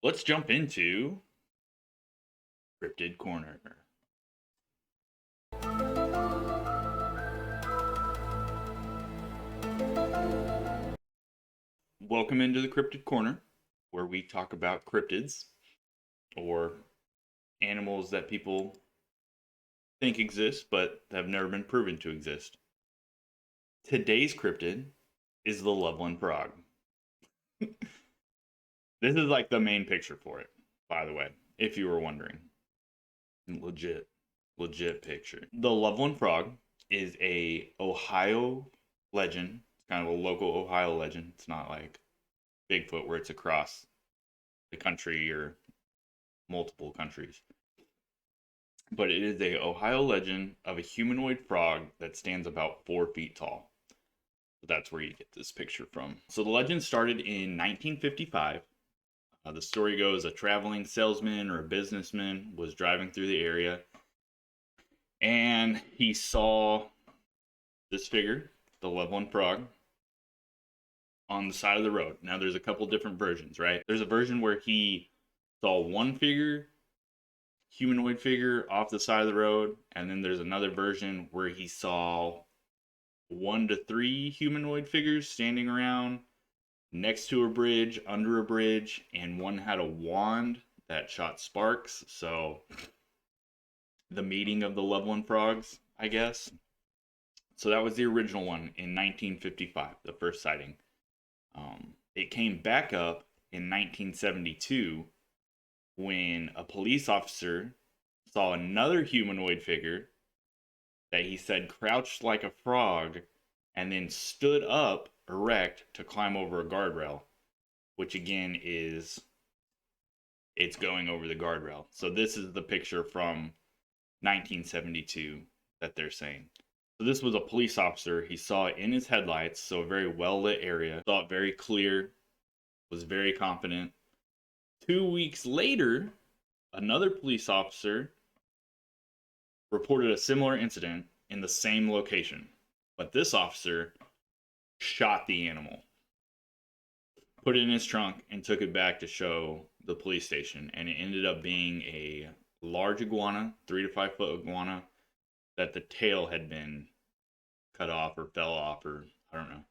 Let's jump into Cryptid Corner. Welcome into the Cryptid Corner, where we talk about cryptids or animals that people think exist but have never been proven to exist. Today's cryptid is the Loveland Frog. This is like the main picture for it, by the way, if you were wondering. Legit picture. The Loveland Frog is a Ohio legend. It's kind of a local Ohio legend. It's not like Bigfoot where it's across the country or multiple countries. But it is a Ohio legend of a humanoid frog that stands about 4 feet tall. So that's where you get this picture from. So the legend started in 1955. The story goes a traveling salesman or a businessman was driving through the area and he saw this figure, the Loveland Frog, on the side of the road. Now there's a couple different versions, right? There's a version where he saw one figure, humanoid figure, off the side of the road, and then there's another version where he saw 1 to 3 humanoid figures standing around next to a bridge, under a bridge, and one had a wand that shot sparks. So the meeting of the Loveland Frogs, I guess. So that was the original one in 1955, the first sighting. It came back up in 1972 when a police officer saw another humanoid figure that he said crouched like a frog and then stood up erect to climb over a guardrail, which again is it's going over the guardrail. So this is the picture from 1972 that they're saying. So this was a police officer. He saw it in his headlights, so a very well lit area. Saw it very clear, was very confident. 2 weeks later, another police officer reported a similar incident in the same location. But this officer shot the animal, put it in his trunk, and took it back to show the police station. And it ended up being a large iguana, 3 to 5 foot iguana, that the tail had been cut off or fell off, or I don't know.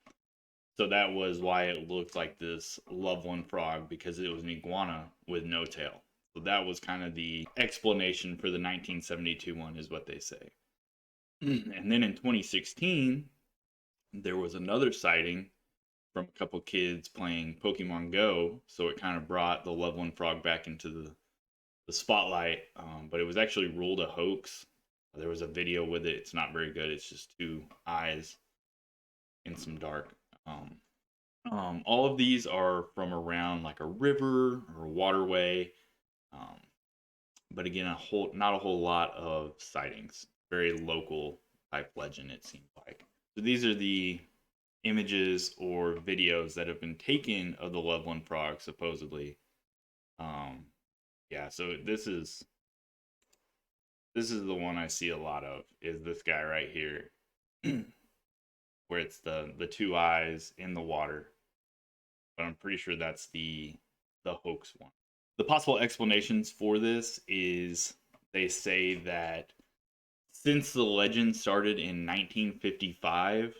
So that was why it looked like this Loveland Frog, because it was an iguana with no tail. So that was kind of the explanation for the 1972 one, is what they say. And then in 2016, there was another sighting from a couple kids playing Pokemon Go. So it kind of brought the Loveland Frog back into the spotlight. But it was actually ruled a hoax. There was a video with it. It's not very good. It's just 2 eyes in some dark. All of these are from around like a river or a waterway. But again, not a whole lot of sightings. Very local type legend, it seems like. So these are the images or videos that have been taken of the Loveland Frog, supposedly. Yeah, so this is the one I see a lot of, is this guy right here. Where it's the 2 eyes in the water. But I'm pretty sure that's the hoax one. The possible explanations for this is they say that since the legend started in 1955,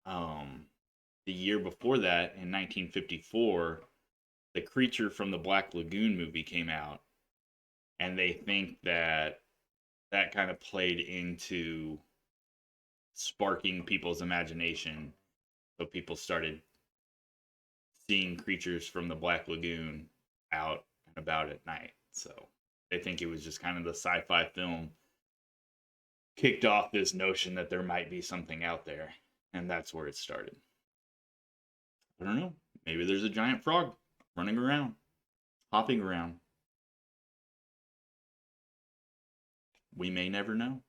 the year before that, in 1954, the Creature from the Black Lagoon movie came out, and they think that that kind of played into sparking people's imagination, so people started seeing creatures from the Black Lagoon out and about at night. So they think it was just kind of the sci-fi film kicked off this notion that there might be something out there, and that's where it started. I don't know. Maybe there's a giant frog running around, hopping around. We may never know.